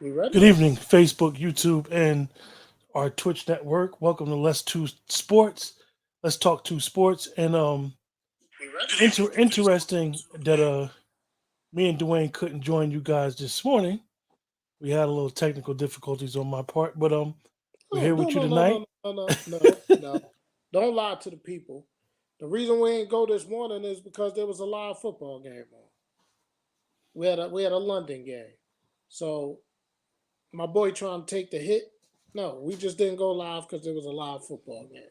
We ready? Good evening, Facebook, YouTube, and our Twitch network. Welcome to Let's Two Sports. Let's talk two sports. And interesting that me and Dwayne couldn't join you guys this morning. We had a little technical difficulties on my part, but we're Oh, here no, with you no, no, tonight. no, no, no, no, no. Don't lie to the people. The reason we ain't go this morning is because there was a live football game on. We had a London game. So my boy trying to take the hit. No, we just didn't go live because there was a live football game.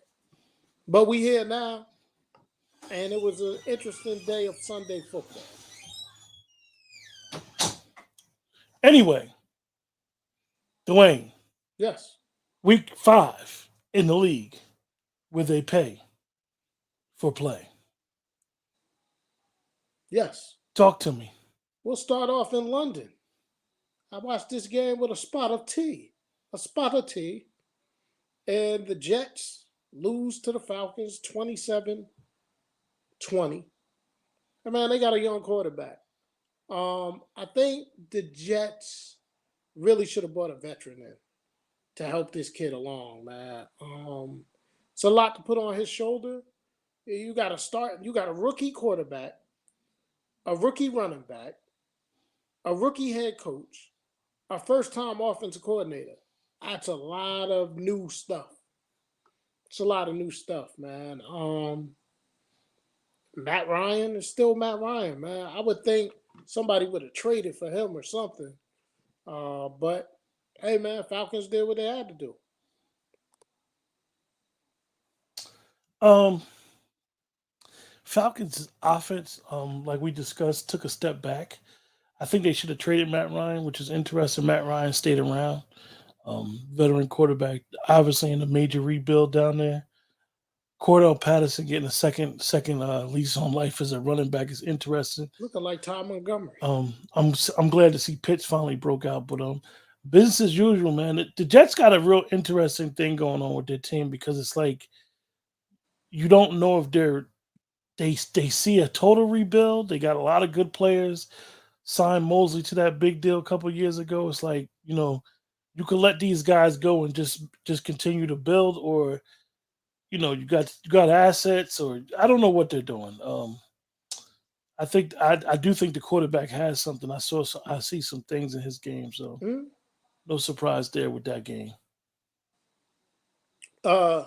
But we here now, and it was an interesting day of Sunday football. Anyway, Dwayne, Yes, week 5 in the league where they pay for play. yes. Talk to me. We'll start off in London. I watched this game with a spot of tea. A spot of tea. And the Jets lose to the Falcons 27-20. And man, they got a young quarterback. I think the Jets really should have brought a veteran in to help this kid along, man. It's a lot to put on his shoulder. You got to start. You got a rookie quarterback, a rookie running back, a rookie head coach, a first-time offensive coordinator. That's a lot of new stuff. It's a lot of new stuff, man. Matt Ryan is still Matt Ryan, man. I would think somebody would have traded for him or something. But hey, man, Falcons did what they had to do. Um, Falcons offense, like we discussed, took a step back. I think they should have traded Matt Ryan, which is interesting. Matt Ryan stayed around. Veteran quarterback, obviously in a major rebuild down there. Cordell Patterson getting a second lease on life as a running back is interesting. Looking like Ty Montgomery. I'm glad to see Pitts finally broke out, but business as usual, man. The Jets got a real interesting thing going on with their team because it's like you don't know if they see a total rebuild. They got a lot of good players. Signed Mosley to that big deal a couple years ago. It's like you could let these guys go and just continue to build, or you got assets, or I don't know what they're doing. I do think the quarterback has something. I see some things in his game, so Hmm? no surprise there with that game. Uh,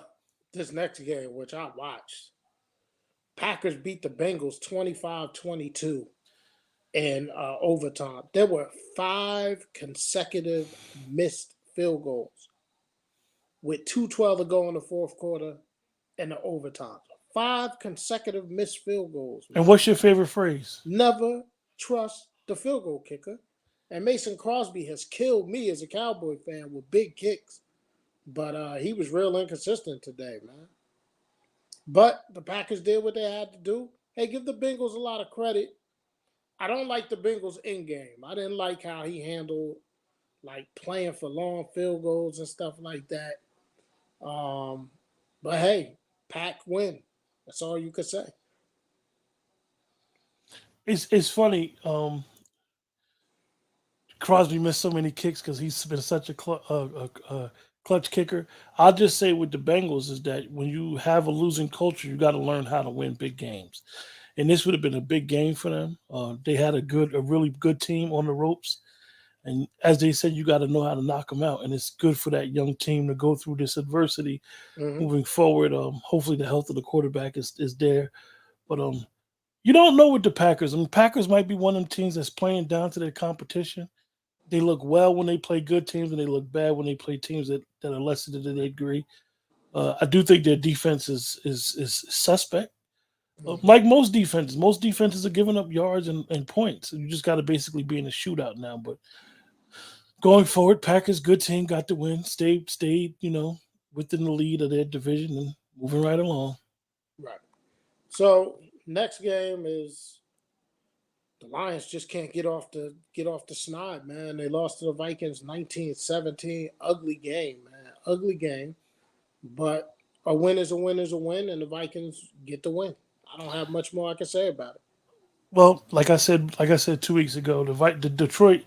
this next game, which I watched, Packers beat the Bengals 25-22 in overtime. There were 5 consecutive missed field goals with 2:12 to go in the fourth quarter and the overtime. 5 consecutive missed field goals, And man. what's your favorite phrase? Never trust the field goal kicker. And Mason Crosby has killed me as a Cowboy fan with big kicks. But he was real inconsistent today, man. But the Packers did what they had to do. Hey, give the Bengals a lot of credit. I don't like the Bengals in game. I didn't like how he handled like playing for long field goals and stuff like that. Um, but hey, Pack win. That's all you could say. It's funny. Crosby missed so many kicks because he's been such a clutch kicker. I'll just say with the Bengals is that when you have a losing culture, you got to learn how to win big games. And this would have been a big game for them. They had a really good team on the ropes, and as they said, you got to know how to knock them out. And it's good for that young team to go through this adversity Mm-hmm. moving forward. Hopefully, the health of the quarterback is there, but you don't know with the Packers. I mean, Packers might be one of them teams that's playing down to their competition. They look well when they play good teams, and they look bad when they play teams that are less than their degree. I do think their defense is suspect. Mm-hmm. Like most defenses are giving up yards and points. You just got to basically be in a shootout now. But going forward, Packers good team got the win, stayed within the lead of their division and moving right along. Right. So next game is the Lions just can't get off the snide, man. They lost to the Vikings 19-17. Ugly game, man. Ugly game. But a win is a win is a win, and the Vikings get the win. I don't have much more I can say about it. Well, like I said 2 weeks ago, the Detroit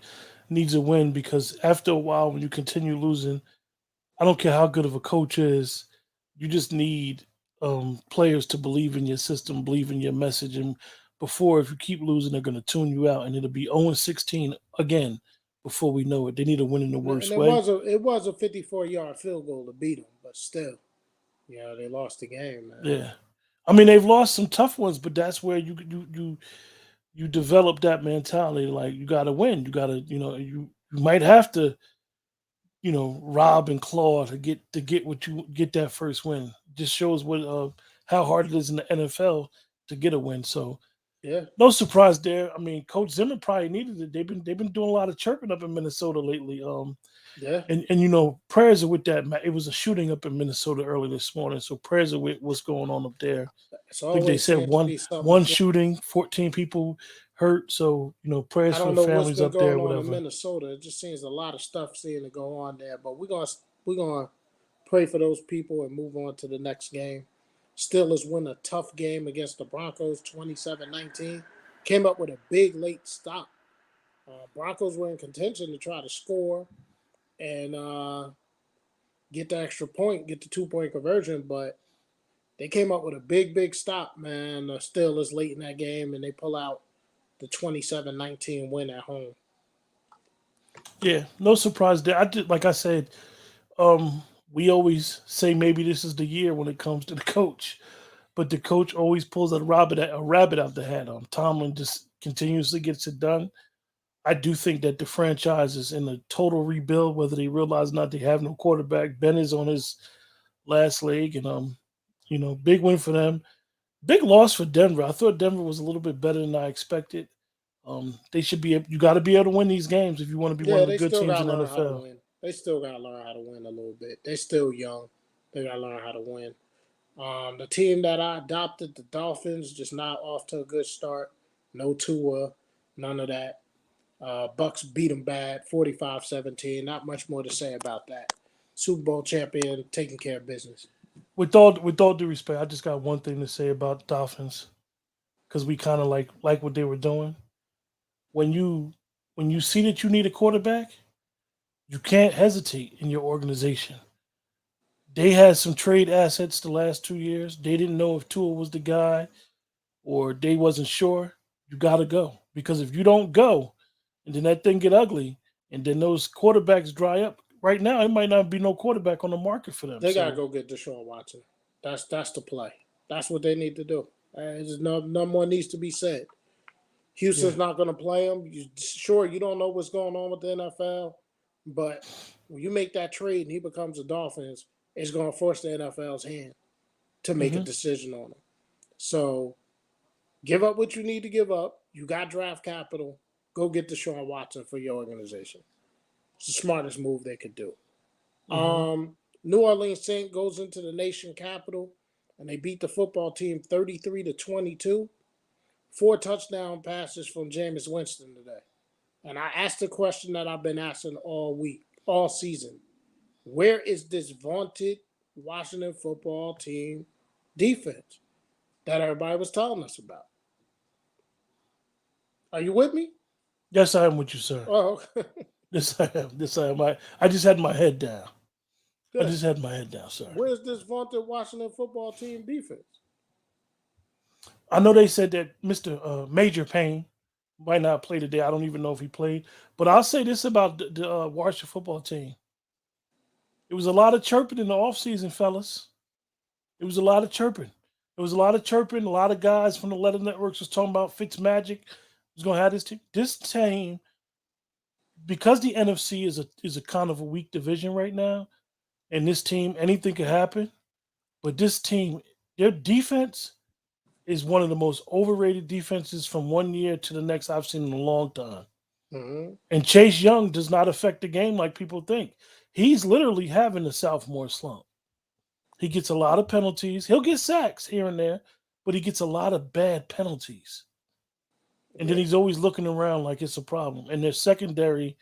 needs a win because after a while, when you continue losing, I don't care how good of a coach is, you just need players to believe in your system, believe in your message. And before, if you keep losing, they're going to tune you out, and it'll be 0-16 again before we know it. They need a win in the And worst way. it was a 54-yard field goal to beat them, but still, they lost the game, man. Yeah. I mean, they've lost some tough ones, but that's where you develop that mentality. Like you got to win. You got to, you might have to, rob and claw to get what you get that first win. Just shows what how hard it is in the NFL to get a win. So Yeah, no surprise there. I mean, Coach Zimmer probably needed it. They've been doing a lot of chirping up in Minnesota lately. yeah. And prayers are with that. It was a shooting up in Minnesota early this morning, so prayers are with what's going on up there. It's I think they always said seems to one be something. one shooting, 14 people hurt. So prayers I for don't the know what's families been up there, going on in whatever. Minnesota. It just seems a lot of stuff seeming to go on there. But we're gonna pray for those people and move on to the next game. Steelers win a tough game against the Broncos, 27-19. Came up with a big late stop. Broncos were in contention to try to score and get the extra point, get the 2-point conversion, but they came up with a big stop, man. The Steelers late in that game, and they pull out the 27-19 win at home. Yeah, no surprise there. I did, like I said, um, we always say maybe this is the year when it comes to the coach, but the coach always pulls a rabbit out the hat. Tomlin just continuously gets it done. I do think that the franchise is in a total rebuild, whether they realize or not. They have no quarterback. Ben is on his last leg, and big win for them. Big loss for Denver. I thought Denver was a little bit better than I expected. They should be. You got to be able to win these games if you want to be one Yeah, of the they good still teams gotta in the learn how to NFL. win. They still gotta learn how to win a little bit. They're still young. They gotta learn how to win. The team that I adopted, the Dolphins, just not off to a good start. No Tua, none of that. Bucks beat them bad, 45-17. Not much more to say about that. Super Bowl champion, taking care of business. With all due respect, I just got one thing to say about Dolphins because we kind of like what they were doing. When you see that you need a quarterback, you can't hesitate in your organization. They had some trade assets the last 2 years. They didn't know if Tua was the guy or they wasn't sure. You got to go because if you don't go, and then that thing get ugly, and then those quarterbacks dry up. Right now, it might not be no quarterback on the market for them. They gotta So go get Deshaun Watson. That's the play. That's what they need to do. No more needs to be said. yeah, Houston's not going to play him. Sure, you don't know what's going on with the NFL, but when you make that trade and he becomes a Dolphins, it's going to force the NFL's hand to make a hmm decision on him. So give up what you need to give up. You got draft capital. Go get Deshaun Watson for your organization. It's the smartest move they could do. hmm New Orleans Saint goes into the nation capital and they beat the football team 33-22. 4 touchdown passes from Jameis Winston today. And I asked the question that I've been asking all week, all season. Where is this vaunted Washington football team defense that everybody was telling us about? Are you with me? yes, I am with you, sir. Oh, Yes, I am. Yes, I am. I just had my head down. I good. just had my head down, sir. Where's this vaunted Washington football team defense? I know they said that Mr. Major Payne might not play today. I don't even know if he played. But I'll say this about the Washington football team. It was a lot of chirping in the offseason, fellas. It was a lot of chirping. It was a lot of chirping. A lot of guys from the letter networks was talking about Fitz Magic was going to have this team. This team, because the NFC is a kind of a weak division right now, and this team, anything could happen. But this team, their defense is one of the most overrated defenses from one year to the next I've seen in a long time. Mm-hmm. And Chase Young does not affect the game like people think. He's literally having a sophomore slump. He gets a lot of penalties. He'll get sacks here and there, but he gets a lot of bad penalties. And then Yeah. he's always looking around like it's a problem. And their secondary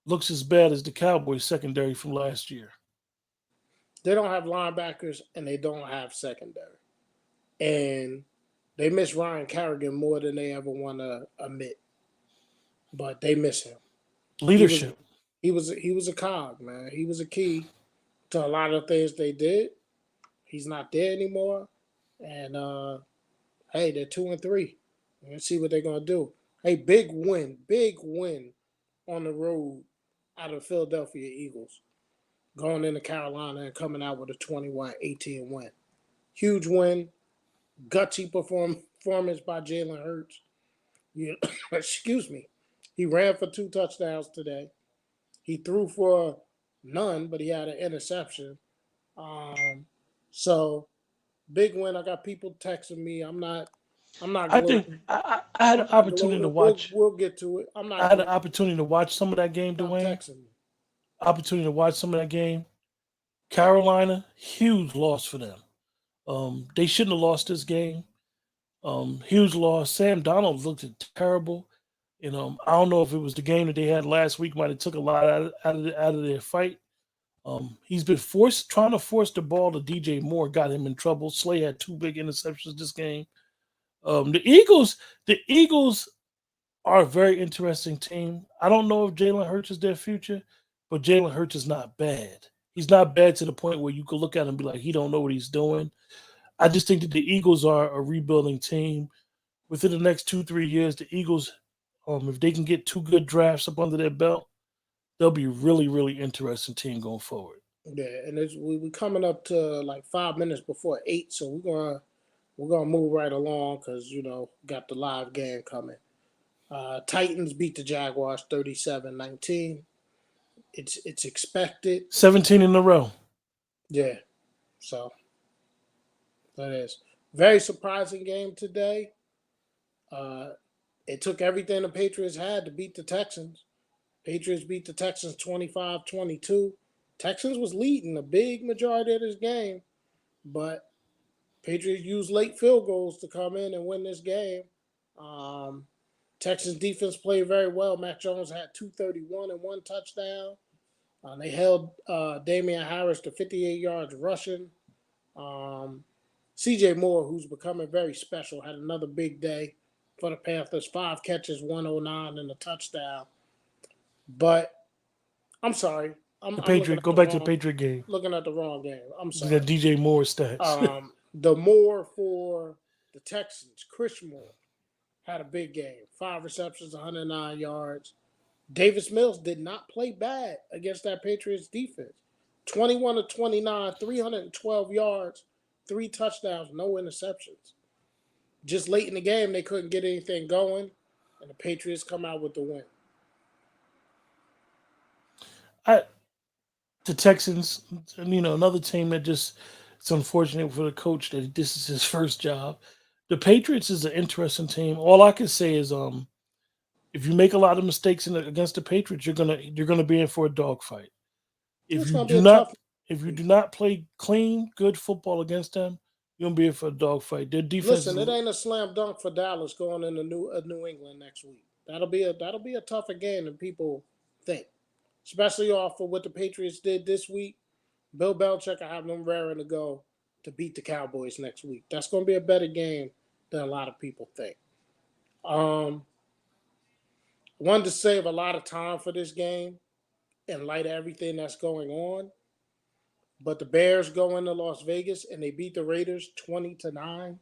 looks as bad as the Cowboys secondary from last year. They don't have linebackers and they don't have secondary. And they miss Ryan Kerrigan more than they ever want to admit. But they miss him. He was Leadership. he was a cog, man. He was a key to a lot of things they did. He's not there anymore. And hey, they're 2-3. Let's see what they're gonna do. Hey, big win on the road out of Philadelphia Eagles, going into Carolina and coming out with a 21-18 win. Huge win, gutsy performance by Jalen Hurts. Yeah, excuse me. He ran for 2 touchdowns today. He threw for none, but he had an interception. Um, so big win. I got people texting me. I'm not I think gloating. I had I'm an not opportunity to gloating. watch. We'll get to it. I'm I not had an gloating. opportunity to watch some of that game, Stop Dwayne. texting me. Opportunity to watch some of that game. Carolina, huge loss for them. They shouldn't have lost this game. Huge loss. Sam Donald looked terrible. I don't know if it was the game that they had last week might have took a lot out of their fight. He's been trying to force the ball to DJ Moore, got him in trouble. Slay had 2 big interceptions this game. The Eagles are a very interesting team. I don't know if Jalen Hurts is their future, but Jalen Hurts is not bad. He's not bad to the point where you could look at him and be like, he don't know what he's doing. I just think that the Eagles are a rebuilding team. Within the next 2-3 years, the Eagles, if they can get 2 good drafts up under their belt, they'll be really, really interesting team going forward. Yeah, and we coming up to like 5 minutes before 8, so we're gonna move right along because got the live game coming. Titans beat the Jaguars 37-19. It's expected. 17 in a row. Yeah, so that is very surprising game today. Uh, it took everything the Patriots had to beat the Texans. Patriots beat the Texans 25-22. Texans was leading a big majority of this game, but Patriots used late field goals to come in and win this game. Um, Texans defense played very well. Mac Jones had 231 and 1 touchdown. They held Damian Harris to 58 yards rushing. Um, CJ Moore, who's becoming very special, had another big day for the Panthers. 5 catches, 109 and a touchdown. But I'm sorry, I'm, The I'm looking Patriot, at go the back to the wrong Patriot game. game. I'm That sorry. DJ Moore stats. The Moore for the Texans, Chris Moore, had a big game. 5 receptions, 109 yards. Davis Mills did not play bad against that Patriots defense. 21 of 29, 312 yards, 3 touchdowns, no interceptions. Just late in the game, they couldn't get anything going, and the Patriots come out with the win. The Texans, another team that just it's unfortunate for the coach that this is his first job. The Patriots is an interesting team. All I can say is, if you make a lot of mistakes against the Patriots, you're gonna be in for a dogfight. If It's you going to be do a not tough if you week. do not play clean, good football against them, you're gonna be in for a dogfight. Their defense Listen, is it ain't a slam dunk for Dallas going into New England next week. That'll be a tougher game than people think, especially off of what the Patriots did this week. Bill Belichick, I have them raring to go to beat the Cowboys next week. That's going to be a better game than a lot of people think. Um, Wanted to save a lot of time for this game in light of everything that's going on. But the Bears go into Las Vegas and they beat the Raiders 20-9.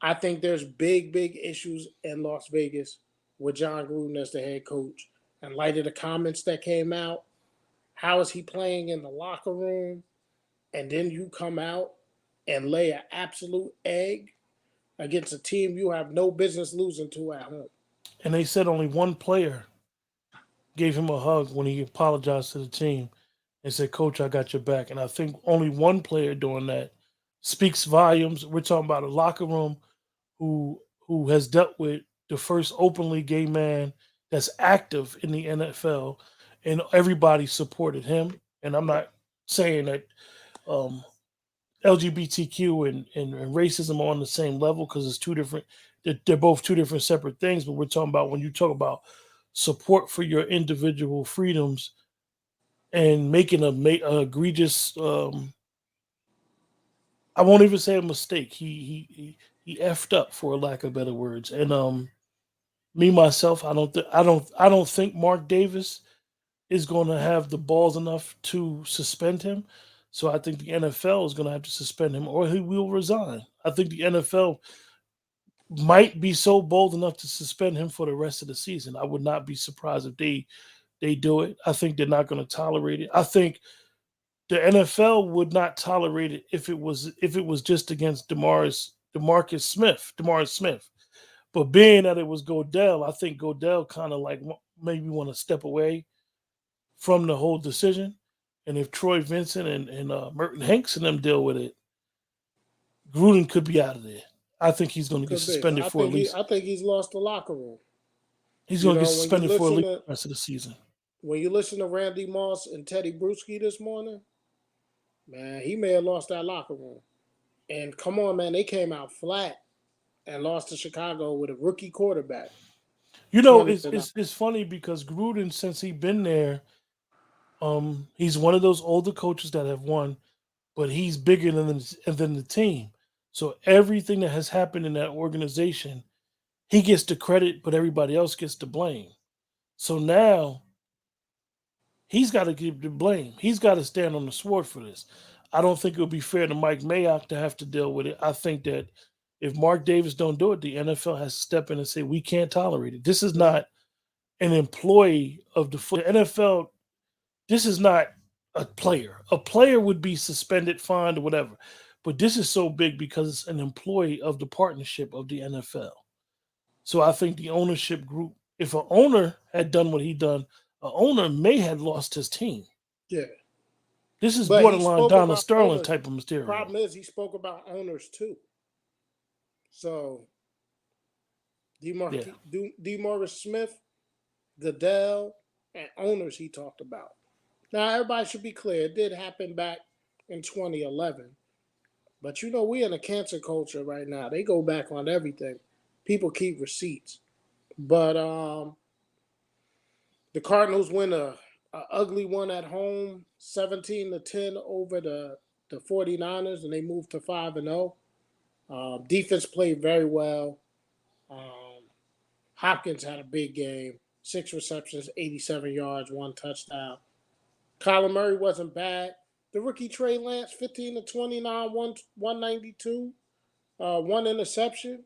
I think there's big issues in Las Vegas with John Gruden as the head coach. In light of the comments that came out, how is he playing in the locker room? And then you come out and lay an absolute egg against a team you have no business losing to at home. and they said only one player gave him a hug when he apologized to the team and said, "Coach, I got your back." And I think only one player doing that speaks volumes. We're talking about a locker room who has dealt with the first openly gay man that's active in the NFL, and everybody supported him. And I'm not saying that um, LGBTQ and racism are on the same level because it's two different. They're both two different separate things. But we're talking about when you talk about support for your individual freedoms and making a egregious. I won't even say a mistake. He effed up for a lack of better words, and Me myself, I don't think Mark Davis is going to have the balls enough to suspend him. So I think the NFL is going to have to suspend him, or he will resign. I think the NFL might be so bold enough to suspend him for the rest of the season. I would not be surprised if they do it. I think they're not going to tolerate it. I think the NFL would not tolerate it if it was just against Demarcus Smith. But being that it was Godell, I think Godell kind of like maybe want to step away from the whole decision. And if Troy Vincent and Merton Hanks and them deal with it, Gruden could be out of there. I think he's going to get Could be. suspended for at least. I think he's lost the locker room. He's You going to get know, suspended for at least the rest of the season. when you listen to Randy Moss and Teddy Bruschi this morning, man, he may have lost that locker room. And come on, man, they came out flat and lost to Chicago with a rookie quarterback. You know, 20 it's to it's, it's funny because Gruden, since he's been there, he's one of those older coaches that have won, but he's bigger than the team. So everything that has happened in that organization, he gets the credit, but everybody else gets the blame. So now he's got to give the blame. He's got to stand on the sword for this. I don't think it would be fair to Mike Mayock to have to deal with it. I think that if Mark Davis don't do it, the NFL has to step in and say we can't tolerate it. This is not an employee of the NFL. This is not a player. A player would be suspended, fined, or whatever. But this is so big because it's an employee of the partnership of the NFL. So I think the ownership group, if an owner had done what he done, an owner may have lost his team. Yeah. This is But he borderline spoke Donald about Sterling owners. type of The material. problem is he spoke about owners too. So Yeah. DeMaurice Smith, Goodell, and owners he talked about. Now everybody should be clear. It did happen back in 2011. But you know, we in a cancer culture right now. They go back on everything. People keep receipts. But the Cardinals win a ugly one at home, 17-10 over the 49ers, and they moved to 5-0. Defense played very well. Hopkins had a big game, 6 receptions, 87 yards, 1 touchdown. Kyler Murray wasn't bad. The rookie Trey Lance, 15-29, 192, 1 interception,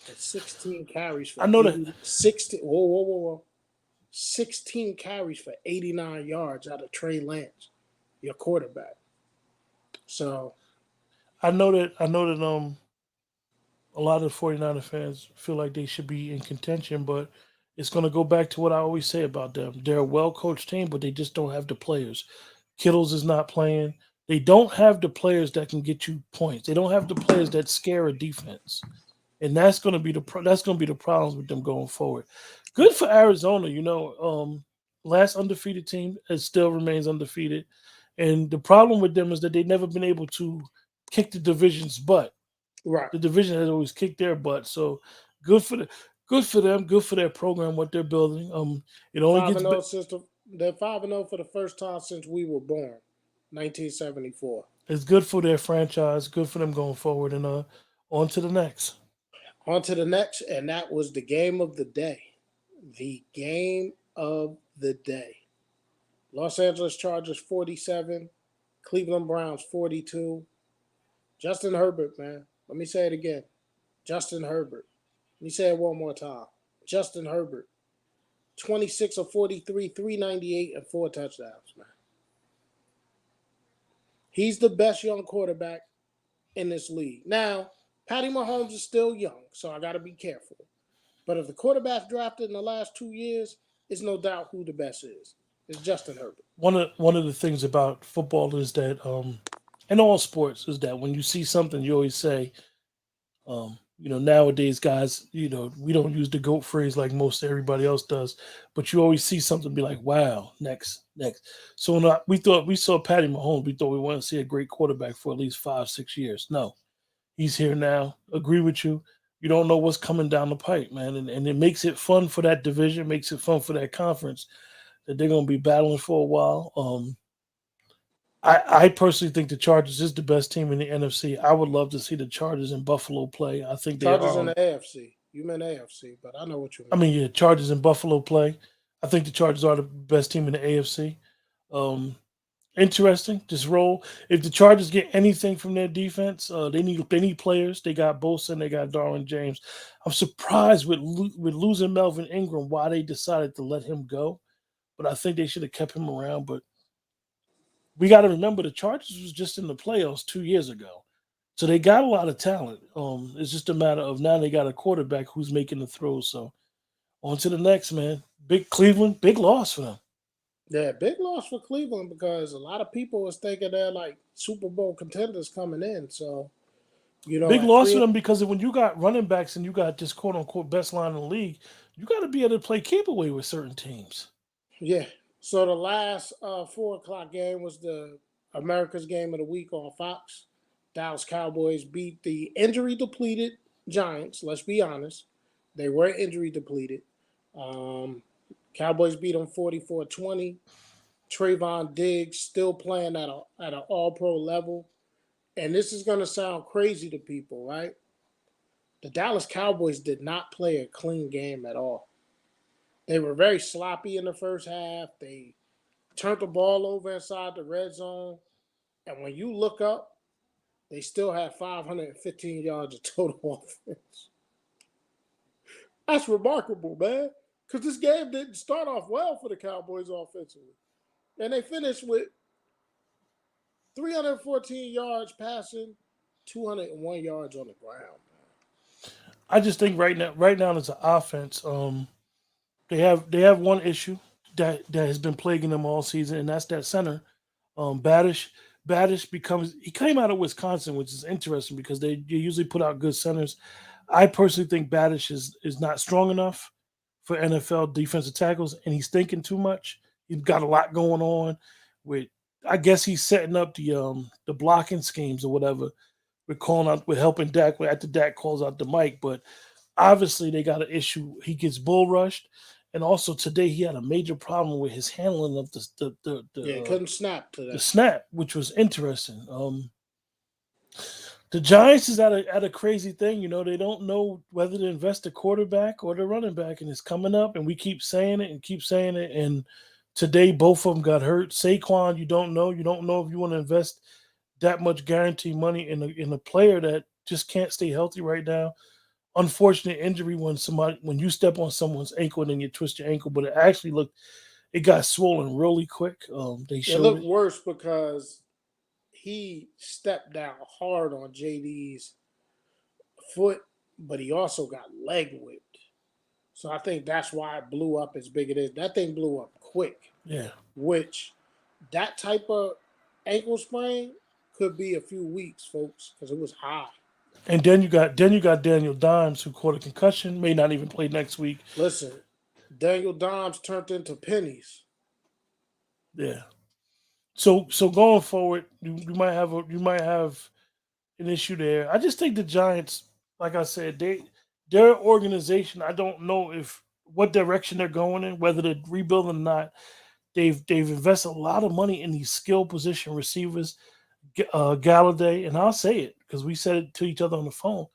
and 16 carries for I know that 16. Whoa. 16 carries for 89 yards out of Trey Lance, your quarterback. So I know that a lot of the 49er fans feel like they should be in contention, but it's going to go back to what I always say about them. They're a well-coached team, but they just don't have the players. Kittles is not playing. They don't have the players that can get you points. They don't have the players that scare a defense, and that's going to be the problems with them going forward. Good for Arizona, you know. Last undefeated team, it still remains undefeated, and the problem with them is that they've never been able to kick the division's butt. right. The division has always kicked their butt. So good for them, good for their program, what they're building. It only gets 5-0 since they're 5-0 for the first time since we were born, 1974. it's good for their franchise, good for them going forward, and on to the next. On to the next, and that was the game of the day. The game of the day. Los Angeles Chargers 47, Cleveland Browns 42. Justin Herbert, man. Let me say it again. Justin Herbert. Let me say it one more time. Justin Herbert. 26 of 43, 398, and 4 touchdowns, man. He's the best young quarterback in this league. Now, Patty Mahomes is still young, so I got to be careful. But if the quarterback drafted in the last 2 years, it's no doubt who the best is. It's Justin Herbert. One of the things about football is that in all sports is that when you see something, you always say, nowadays, guys, we don't use the GOAT phrase like most everybody else does, but you always see something be like, wow, next. So when we saw Patty Mahomes, we thought we wanted to see a great quarterback for at least 5-6 years. No, he's here now. Agree with you. You don't know what's coming down the pipe, man. And it makes it fun for that division, makes it fun for that conference that they're going to be battling for a while. I personally think the Chargers is the best team in the NFC. I would love to see the Chargers in Buffalo play. I think they Chargers are. in the AFC. You meant AFC, but I know what you I mean. mean, yeah, Chargers and Buffalo play. I think the Chargers are the best team in the AFC. Um, Interesting. Just roll. If the Chargers get anything from their defense, they need players. They got Bosa and they got Darwin James. I'm surprised with losing Melvin Ingram why they decided to let him go, but I think they should have kept him around. But we got to remember the Chargers was just in the playoffs 2 years ago, so they got a lot of talent. It's just a matter of now they got a quarterback who's making the throws. So on to the next man. Big Cleveland, big loss for them. Yeah, big loss for Cleveland because a lot of people was thinking they're like Super Bowl contenders coming in. So, Big at loss for three, them because when you got running backs and you got this quote unquote best line in the league, you got to be able to play keep away with certain teams. yeah. So the last 4 o'clock game was the America's game of the week on Fox. Dallas Cowboys beat the injury depleted Giants. Let's be honest, they were injury depleted. Um, Cowboys beat them 44-20. Trayvon Diggs still playing at an All Pro level, and this is going to sound crazy to people, right? The Dallas Cowboys did not play a clean game at all. They were very sloppy in the first half. They turned the ball over inside the red zone. And when you look up, they still had 515 yards of total offense. That's remarkable, man. Because this game didn't start off well for the Cowboys offensively. And they finished with 314 yards passing, 201 yards on the ground. I just think right now as an offense, they have one issue that has been plaguing them all season, and that's that center. Badish. Badish becomes he came out of Wisconsin, which is interesting because they usually put out good centers. I personally think Badish is not strong enough for NFL defensive tackles, and he's thinking too much. He's got a lot going on. With I guess he's setting up the blocking schemes or whatever. We're calling out, we're helping Dak after Dak calls out the mic, but obviously they got an issue. He gets bull rushed, and also today he had a major problem with his handling of Yeah, he couldn't snap the today. snap, which was interesting. The Giants is at a crazy thing. They don't know whether to invest the quarterback or the running back, and it's coming up, and we keep saying it and keep saying it. And today, both of them got hurt. Saquon, you don't know. You don't know if you want to invest that much guarantee money in a player that just can't stay healthy right now. Unfortunate injury when you step on someone's ankle and then you twist your ankle, but it got swollen really quick. They It showed looked it. worse because he stepped down hard on JD's foot, but he also got leg whipped. So I think that's why it blew up as big as it is. That thing blew up quick, Yeah. which that type of ankle sprain could be a few weeks, folks, because it was high. And then you got Daniel Dimes who caught a concussion, may not even play next week. Listen, Daniel Dimes turned into pennies. Yeah. So going forward, you might have an issue there. I just think the Giants, like I said, their organization. I don't know if what direction they're going in, whether they're rebuilding or not. They've invested a lot of money in these skill position receivers. Galladay, and I'll say it because we said it to each other on the phone.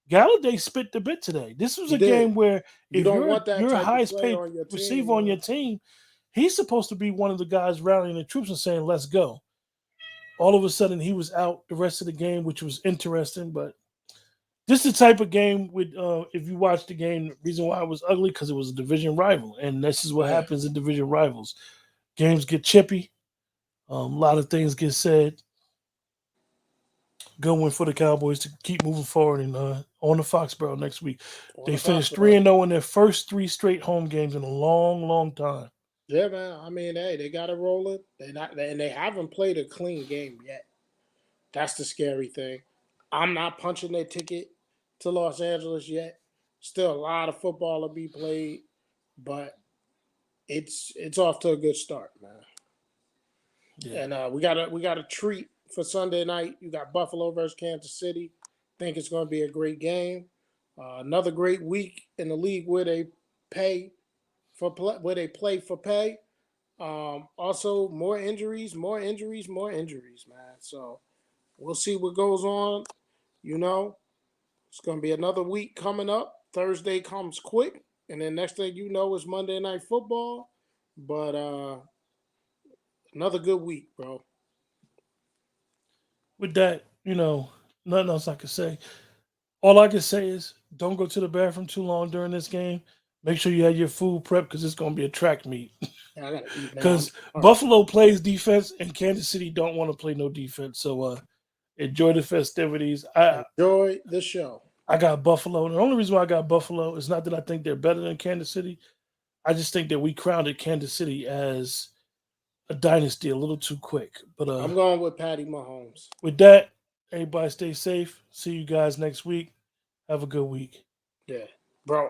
Galladay spit the bit today. This was He a game did. where You if don't you're want that your type of highest player paid on your team, receiver on your man. team, he's supposed to be one of the guys rallying the troops and saying, "Let's go." All of a sudden, he was out the rest of the game, which was interesting. But this is the type of game with if you watch the game, the reason why it was ugly because it was a division rival, and this is what Yeah. happens in division rivals. Games get chippy. A lot of things get said. Good win for the Cowboys to keep moving forward and on the Foxborough next week. On They the finished Foxborough. 3-0 in their first three straight home games in a long, long time. Yeah, man. I mean, hey, they got it rolling. And they haven't played a clean game yet. That's the scary thing. I'm not punching their ticket to Los Angeles yet. Still a lot of football to be played, but it's off to a good start, man. Yeah. And we got a treat for Sunday night. You got Buffalo versus Kansas City. Think it's going to be a great game. Another great week in the league where they pay where they play for pay. Also, more injuries, more injuries, more injuries, man. So we'll see what goes on. You know, it's going to be another week coming up. Thursday comes quick, and then next thing you know is Monday Night Football. But another good week, bro. With that, nothing else I can say. All I can say is don't go to the bathroom too long during this game. Make sure you have your food prep because it's going to be a track meet. Yeah, I gotta eat now. Because Buffalo plays defense and Kansas City don't want to play no defense. So enjoy the festivities. Enjoy the show. I got Buffalo. The only reason why I got Buffalo is not that I think they're better than Kansas City. I just think that we crowned Kansas City as a dynasty a little too quick. But I'm going with Patty Mahomes. With that, everybody stay safe. See you guys next week. Have a good week. Yeah, bro.